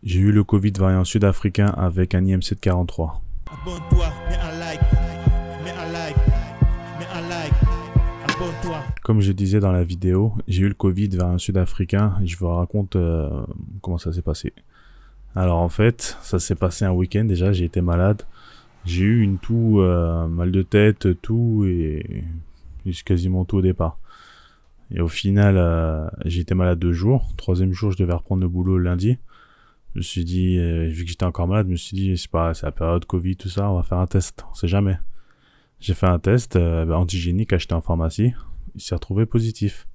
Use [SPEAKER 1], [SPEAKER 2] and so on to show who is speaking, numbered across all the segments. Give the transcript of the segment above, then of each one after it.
[SPEAKER 1] J'ai eu le Covid variant sud-africain avec un IMC de 43.
[SPEAKER 2] Abonne-toi, mets un like, mets un like, mets un like, abonne-toi.
[SPEAKER 1] Comme je disais dans la vidéo, j'ai eu le Covid variant sud-africain et je vous raconte comment ça s'est passé. Alors en fait, ça s'est passé un week-end déjà, j'ai été malade. J'ai eu une toux, mal de tête, tout et quasiment tout au départ. Et au final, j'ai été malade 2 jours. Troisième jour, je devais reprendre le boulot le lundi. Je me suis dit, vu que j'étais encore malade, je me suis dit, c'est la période Covid, tout ça, on va faire un test, on sait jamais. J'ai fait un test antigénique acheté en pharmacie. Il s'est retrouvé positif.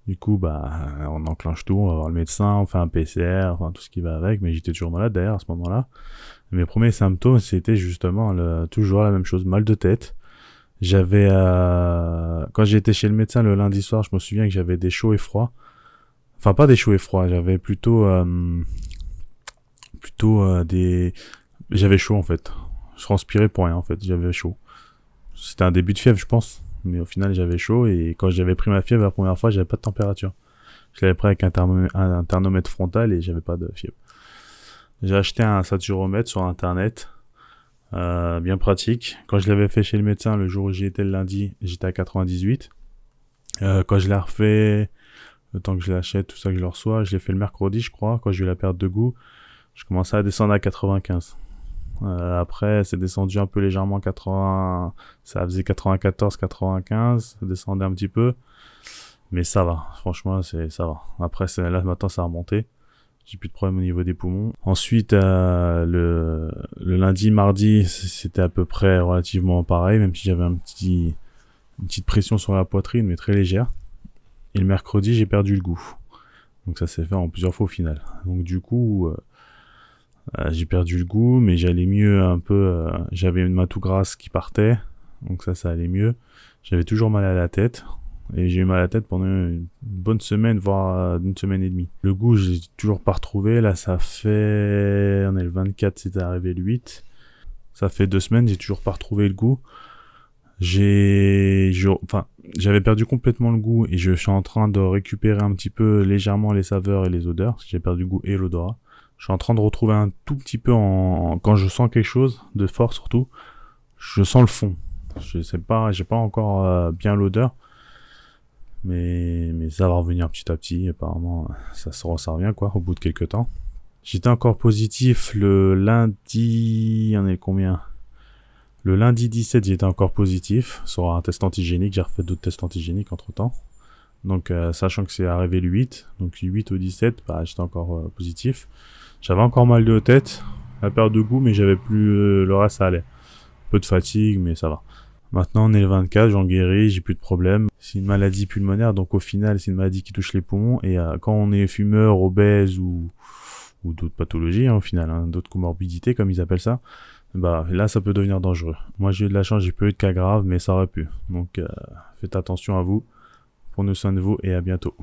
[SPEAKER 1] Du coup, on enclenche tout, on va voir le médecin, on fait un PCR, enfin tout ce qui va avec. Mais j'étais toujours malade d'ailleurs à ce moment-là. Mes premiers symptômes, c'était justement toujours la même chose, mal de tête. J'avais, quand j'étais chez le médecin le lundi soir, je me souviens que j'avais des chauds et froids. Enfin, pas des chauds et froids, j'avais plutôt j'avais chaud en fait. Je transpirais pour rien en fait, j'avais chaud. C'était un début de fièvre, je pense. Mais au final, j'avais chaud et quand j'avais pris ma fièvre la première fois, j'avais pas de température. Je l'avais pris avec un thermomètre frontal et j'avais pas de fièvre. J'ai acheté un saturomètre sur internet. Bien pratique. Quand je l'avais fait chez le médecin, le jour où j'y étais le lundi, j'étais à 98. Quand je l'ai refait, le temps que je l'achète, tout ça que je le reçois, je l'ai fait le mercredi, je crois, quand j'ai eu la perte de goût, je commençais à descendre à 95. Après, c'est descendu un peu légèrement à 80, ça faisait 94, 95, ça descendait un petit peu, mais ça va, franchement, ça va. Après, là, maintenant, ça a remonté. J'ai plus de problème au niveau des poumons. Ensuite, le lundi, mardi, c'était à peu près relativement pareil, même si j'avais une petite pression sur la poitrine, mais très légère. Et le mercredi, j'ai perdu le goût. Donc ça s'est fait en plusieurs fois au final. Donc du coup, j'ai perdu le goût, mais j'allais mieux un peu. J'avais une main tout grasse qui partait, donc ça allait mieux. J'avais toujours mal à la tête. Et j'ai eu mal à la tête pendant une bonne semaine, voire une semaine et demie. Le goût, j'ai toujours pas retrouvé. Là, ça fait... On est le 24, c'était arrivé le 8. Ça fait 2 semaines, j'ai toujours pas retrouvé le goût. J'avais perdu complètement le goût et je suis en train de récupérer un petit peu légèrement les saveurs et les odeurs, parce que j'ai perdu le goût et l'odorat. Je suis en train de retrouver un tout petit peu quand je sens quelque chose, de fort surtout, je sens le fond. Je sais pas, j'ai pas encore bien l'odeur. Mais ça va revenir petit à petit, apparemment ça revient quoi, au bout de quelques temps. J'étais encore positif le lundi, on est combien ? Le lundi 17, j'étais encore positif sur un test antigénique, j'ai refait d'autres tests antigéniques entre temps. Donc sachant que c'est arrivé le 8, donc du 8 au 17, j'étais encore positif. J'avais encore mal de tête, la perte de goût, mais j'avais plus le reste, ça allait. Un peu de fatigue, mais ça va. Maintenant, on est le 24, j'en guéris, j'ai plus de problème. C'est une maladie pulmonaire, donc au final, c'est une maladie qui touche les poumons. Et quand on est fumeur, obèse ou d'autres pathologies, au final, d'autres comorbidités, comme ils appellent ça, là, ça peut devenir dangereux. Moi, j'ai eu de la chance, j'ai pas eu de cas graves, mais ça aurait pu. Donc, faites attention à vous, prenez soin de vous et à bientôt.